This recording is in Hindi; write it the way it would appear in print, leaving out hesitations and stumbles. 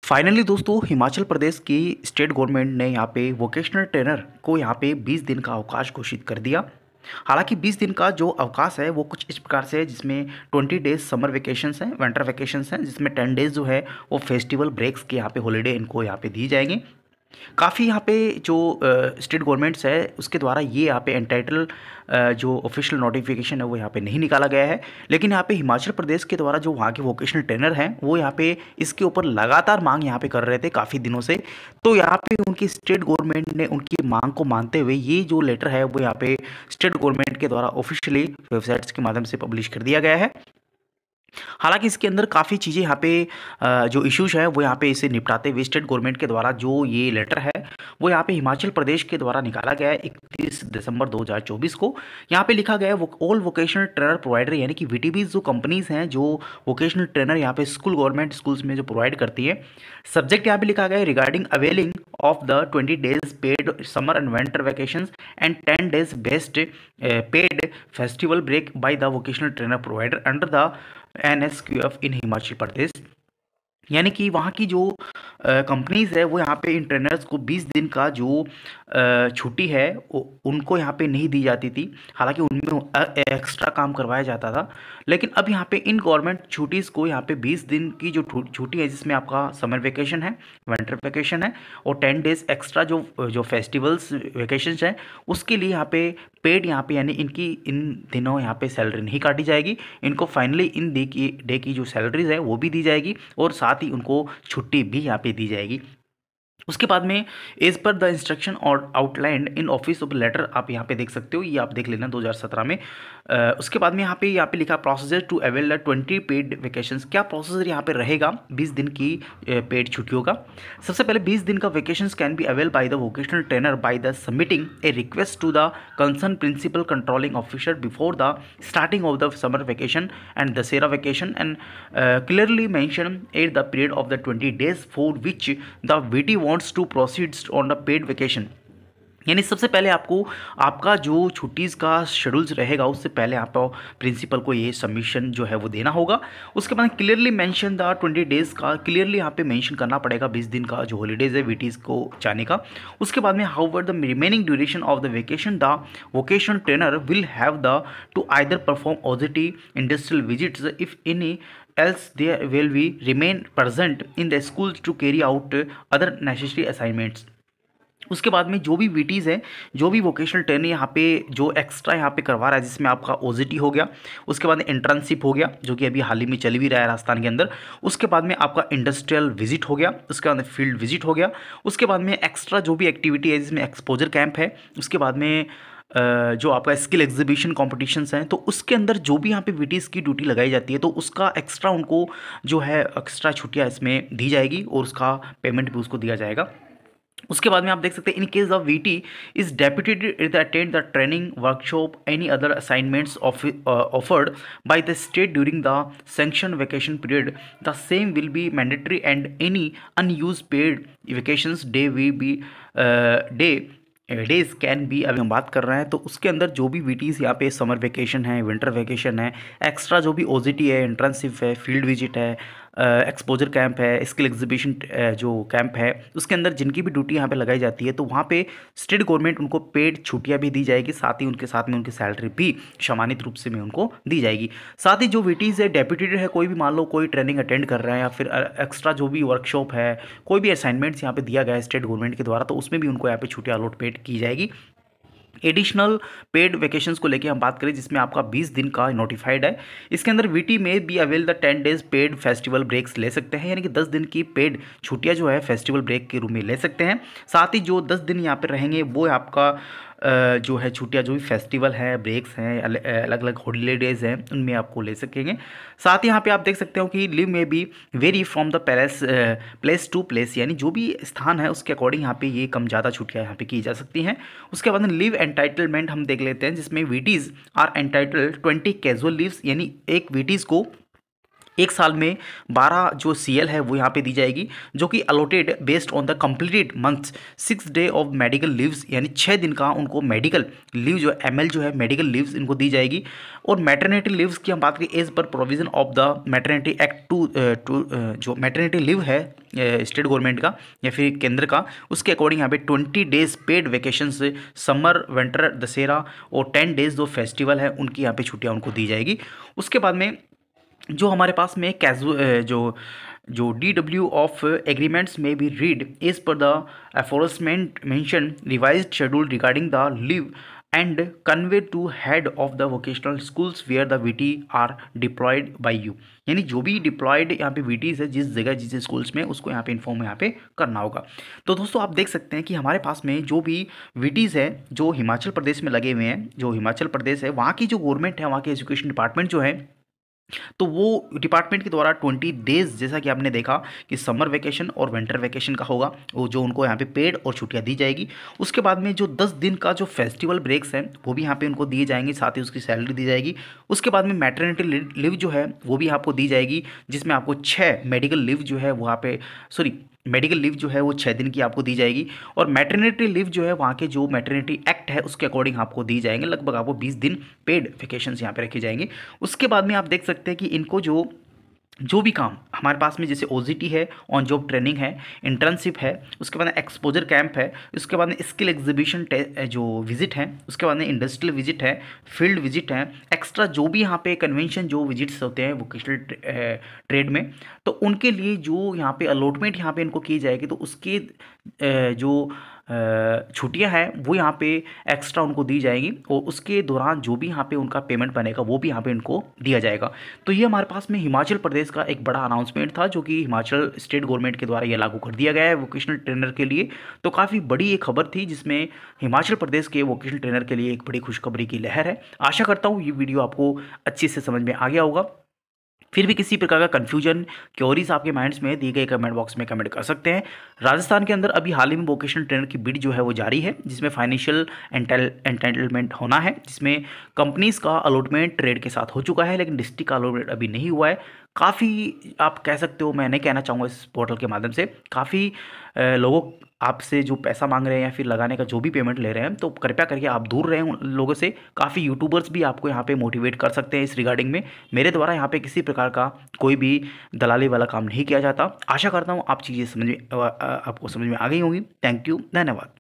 फाइनली दोस्तों हिमाचल प्रदेश की स्टेट गवर्नमेंट ने यहाँ पे वोकेशनल ट्रेनर को यहाँ पे 20 दिन का अवकाश घोषित कर दिया। हालांकि 20 दिन का जो अवकाश है वो कुछ इस प्रकार से है, जिसमें 20 डेज समर वेकेशंस हैं, विंटर वेकेशंस हैं, जिसमें 10 डेज जो है वो फेस्टिवल ब्रेक्स के यहाँ पे हॉलीडे इनको यहाँ पे दी जाएंगी। काफ़ी यहाँ पे जो स्टेट गवर्नमेंट्स है उसके द्वारा ये यहाँ पे एंटाइटल जो ऑफिशियल नोटिफिकेशन है वो यहाँ पे नहीं निकाला गया है। लेकिन यहाँ पे हिमाचल प्रदेश के द्वारा जो वहाँ के वोकेशनल ट्रेनर हैं वो यहाँ पे इसके ऊपर लगातार मांग यहाँ पे कर रहे थे काफ़ी दिनों से। तो यहाँ पे उनकी स्टेट गवर्नमेंट ने उनकी मांग को मानते हुए ये जो लेटर है वो यहाँ पे स्टेट गवर्नमेंट के द्वारा ऑफिशियली वेबसाइट्स के माध्यम से पब्लिश कर दिया गया है। हालांकि इसके अंदर काफ़ी चीज़ें यहाँ पे जो इश्यूज है वो यहाँ पे इसे निपटाते हुए स्टेट गवर्नमेंट के द्वारा जो ये लेटर है वो यहाँ पे हिमाचल प्रदेश के द्वारा निकाला गया है 31 दिसंबर 2024 को। यहाँ पे लिखा गया है ऑल वोकेशनल ट्रेनर प्रोवाइडर यानी कि वीटीबीज जो कंपनीज हैं जो वोकेशनल ट्रेनर यहाँ पे स्कूल गवर्नमेंट स्कूल्स में जो प्रोवाइड करती है। सब्जेक्ट यहाँ पे लिखा गया है regarding availing of the 20 days paid summer and winter vacations and 10 days best paid festival break by the vocational trainer provider under the NSQF in Himachal Pradesh. यानी कि वहाँ की जो कंपनीज है वो यहाँ पे इन ट्रेनर्स को 20 दिन का जो छुट्टी है उनको यहाँ पे नहीं दी जाती थी। हालांकि उनमें एक्स्ट्रा काम करवाया जाता था, लेकिन अब यहाँ पे इन गवर्नमेंट छुट्टीज़ को यहाँ पे 20 दिन की जो छुट्टी है जिसमें आपका समर वेकेशन है, विंटर वेकेशन है और 10 डेज एक्स्ट्रा जो जो फेस्टिवल्स वेकेशंस हैं उसके लिए यहाँ पे पेड यहाँ पे यानी इनकी इन दिनों यहाँ पे सैलरी नहीं काटी जाएगी। इनको फाइनली इन डे की जो सैलरीज है वो भी दी जाएगी और साथ ही उनको छुट्टी भी यहाँ पे दी जाएगी। उसके बाद में एज पर द इंस्ट्रक्शन और outlined in office of letter आप यहाँ पे देख सकते हो, ये आप देख लेना 2017 में। उसके बाद में यहाँ पे लिखा procedure to avail the 20 paid vacations. क्या प्रोसीजर यहाँ पे रहेगा 20 दिन की पेड छुट्टियों का। सबसे पहले 20 दिन का vacations can be avail by the vocational trainer by the submitting a request to the concern principal controlling officer before the starting of the summer vacation and Dussehra vacation and clearly mention at the period of the 20 days for which the VT wants to proceed on a paid vacation। यानी सबसे पहले आपको आपका जो छुट्टीज़ का शेड्यूल्स रहेगा उससे पहले आप प्रिंसिपल को ये सबमिशन जो है वो देना होगा। उसके बाद क्लियरली मेंशन द 20 डेज़ का क्लियरली यहाँ पे मेंशन करना पड़ेगा 20 दिन का जो हॉलीडेज़ है वीटीज़ को जाने का। उसके बाद में however the remaining duration of the vacation the vocational trainer will have the to either perform OJT industrial visits if any else they will be remain present in the schools to carry out other necessary assignments। उसके बाद में जो भी वीटीज़ हैं जो भी वोकेशनल ट्रेनर यहाँ पे जो एक्स्ट्रा यहाँ पे करवा रहा है जिसमें आपका ओजीटी हो गया, उसके बाद में इंटर्नशिप हो गया जो कि अभी हाल ही में चल भी रहा है राजस्थान के अंदर, उसके बाद में आपका इंडस्ट्रियल विजिट हो गया, उसके बाद में फील्ड विजिट हो गया, उसके बाद में एक्स्ट्रा जो भी एक्टिविटी है जिसमें एक्सपोजर कैंप है, उसके बाद में जो आपका स्किल एग्जीबिशन कॉम्पिटिशन्स हैं तो उसके अंदर जो भी यहाँ पे वीटीज़ की ड्यूटी लगाई जाती है तो उसका एक्स्ट्रा उनको जो है एक्स्ट्रा छुट्टियाँ इसमें दी जाएगी और उसका पेमेंट भी उसको दिया जाएगा। उसके बाद में आप देख सकते हैं in case of VT is deputed attend the training workshop any other assignments offered by the state during the sanction vacation period the same will be mandatory and any unused paid vacations day we be days can be. अभी हम बात कर रहे हैं तो उसके अंदर जो भी वीटीज़ यहाँ पे समर वेकेशन है, विंटर वेकेशन है, एक्स्ट्रा जो भी ओजीटी है, इंटर्नशिप है, फील्ड विजिट है, एक्सपोजर कैंप है, स्किल एग्जीबिशन जो कैंप है, उसके अंदर जिनकी भी ड्यूटी यहाँ पे लगाई जाती है तो वहाँ पे स्टेट गवर्नमेंट उनको पेड छुट्टियाँ भी दी जाएगी, साथ ही उनके साथ में उनकी सैलरी भी सम्मानित रूप से में उनको दी जाएगी। साथ ही जो वीटीज़ है डेप्यूटेड है, कोई भी मान लो कोई ट्रेनिंग अटेंड कर रहे हैं या फिर एक्स्ट्रा जो भी वर्कशॉप है, कोई भी असाइनमेंट्स यहाँ पे दिया गया है स्टेट गवर्नमेंट के द्वारा तो उसमें भी उनको यहाँ पे छुट्टियाँ अलॉट पेड की जाएगी। एडिशनल पेड वेकेशंस को लेके हम बात करें जिसमें आपका 20 दिन का नोटिफाइड है, इसके अंदर वीटी में भी avail the 10 days paid festival breaks ले सकते हैं, यानी कि 10 दिन की पेड छुट्टियां जो है फेस्टिवल ब्रेक के रूप में ले सकते हैं। साथ ही जो 10 दिन यहाँ पे रहेंगे वो आपका जो है छुट्टियां जो भी फेस्टिवल है, ब्रेक्स हैं, अलग अलग हॉलीडेज हैं उनमें आपको ले सकेंगे। साथ ही यहाँ पे आप देख सकते हो कि लिव में भी vary from the place to place, यानी जो भी स्थान है उसके अकॉर्डिंग यहाँ पे ये कम ज़्यादा छुट्टियाँ यहाँ पे की जा सकती हैं। उसके बाद में लिव एंटाइटलमेंट हम देख लेते हैं जिसमें वीटीज़ आर एंटाइटल्ड 20 कैजुअल लीव्स, यानी एक वीटीज़ को एक साल में 12 जो CL है वो यहाँ पे दी जाएगी, जो कि allotted based on the completed months 6 day of medical leaves, यानी 6 दिन का उनको मेडिकल लीव जो ML जो है मेडिकल लीव्स इनको दी जाएगी। और मैटरनिटी लीव्स की हम बात करें as per provision of the maternity act to जो मैटरनिटी लीव है स्टेट गवर्नमेंट का या फिर केंद्र का, उसके अकॉर्डिंग यहाँ पे 20 डेज पेड वेकेशन से समर विंटर दशहरा और 10 डेज जो फेस्टिवल है उनकी यहाँ पे छुट्टियाँ उनको दी जाएगी। उसके बाद में जो हमारे पास में कैजुअल जो DW ऑफ एग्रीमेंट्स में भी read as per the aforementioned revised schedule regarding the leave and convey to head of the vocational schools where the VT are deployed by you, यानी जो भी डिप्लॉयड यहाँ पे VTs है जिस जगह जिस स्कूल्स में उसको यहाँ पे इन्फॉर्म यहाँ पे करना होगा। तो दोस्तों आप देख सकते हैं कि हमारे पास में जो भी VTs है जो हिमाचल प्रदेश में लगे हुए हैं, जो हिमाचल प्रदेश है वहाँ की जो गवर्नमेंट है, वहाँ के एजुकेशन डिपार्टमेंट जो है, तो वो डिपार्टमेंट के द्वारा 20 डेज जैसा कि आपने देखा कि समर वेकेशन और विंटर वेकेशन का होगा, वो जो उनको यहाँ पे पेड और छुट्टियाँ दी जाएगी। उसके बाद में जो 10 दिन का जो फेस्टिवल ब्रेक्स हैं वो भी यहाँ पे उनको दिए जाएंगे, साथ ही उसकी सैलरी दी जाएगी। उसके बाद में मैटरनिटी लीव जो है वो भी आपको दी जाएगी, जिसमें आपको 6 मेडिकल लीव जो है वहाँ पे मेडिकल लीव जो है वो 6 दिन की आपको दी जाएगी। और मैटरनिटी लीव जो है वहाँ के जो मैटरनिटी एक्ट है उसके अकॉर्डिंग आपको दी जाएंगे, लगभग आपको 20 दिन पेड वेकेशंस यहाँ पे रखे जाएंगे। उसके बाद में आप देख सकते हैं कि इनको जो भी काम हमारे पास में जैसे OJT है, ऑन जॉब ट्रेनिंग है, इंटर्नशिप है, उसके बाद में एक्सपोजर कैंप है, उसके बाद में स्किल एग्जीबिशन जो विजिट है, उसके बाद में इंडस्ट्रियल विजिट है, फील्ड विजिट है, एक्स्ट्रा जो भी यहाँ पे कन्वेंशन जो विजिट्स होते हैं वोकेशनल ट्रेड में, तो उनके लिए जो यहाँ पे अलॉटमेंट यहाँ पे इनको की जाएगी, तो उसके जो छुट्टियां हैं वो यहाँ पे एक्स्ट्रा उनको दी जाएंगी और उसके दौरान जो भी यहाँ पे उनका पेमेंट बनेगा वो भी यहाँ पे इनको दिया जाएगा। तो ये हमारे पास में हिमाचल प्रदेश का एक बड़ा अनाउंसमेंट था जो कि हिमाचल स्टेट गवर्नमेंट के द्वारा ये लागू कर दिया गया है वोकेशनल ट्रेनर के लिए। तो काफ़ी बड़ी एक खबर थी जिसमें हिमाचल प्रदेश के वोकेशनल ट्रेनर के लिए एक बड़ी खुशखबरी की लहर है। आशा करता हूँ ये वीडियो आपको अच्छे से समझ में आ गया होगा। फिर भी किसी प्रकार का कन्फ्यूजन क्योरीज आपके माइंड्स में दिए गए कमेंट बॉक्स में कमेंट कर सकते हैं। राजस्थान के अंदर अभी हाल ही में वोकेशनल ट्रेनर की बिड जो है वो जारी है, जिसमें फाइनेंशियल एंटाइटलमेंट होना है, जिसमें कंपनीज का अलॉटमेंट ट्रेड के साथ हो चुका है लेकिन डिस्ट्रिक्ट का अलॉटमेंट अभी नहीं हुआ है। काफ़ी आप कह सकते हो, मैं नहीं कहना चाहूँगा इस पोर्टल के माध्यम से, काफ़ी लोगों आपसे जो पैसा मांग रहे हैं या फिर लगाने का जो भी पेमेंट ले रहे हैं, तो कृपया करके आप दूर रहें उन लोगों से। काफ़ी यूट्यूबर्स भी आपको यहाँ पे मोटिवेट कर सकते हैं इस रिगार्डिंग में। मेरे द्वारा यहाँ पे किसी प्रकार का कोई भी दलाली वाला काम नहीं किया जाता। आशा करता हूँ आप चीज़ें समझ में आपको समझ में आ गई होंगी। थैंक यू, धन्यवाद।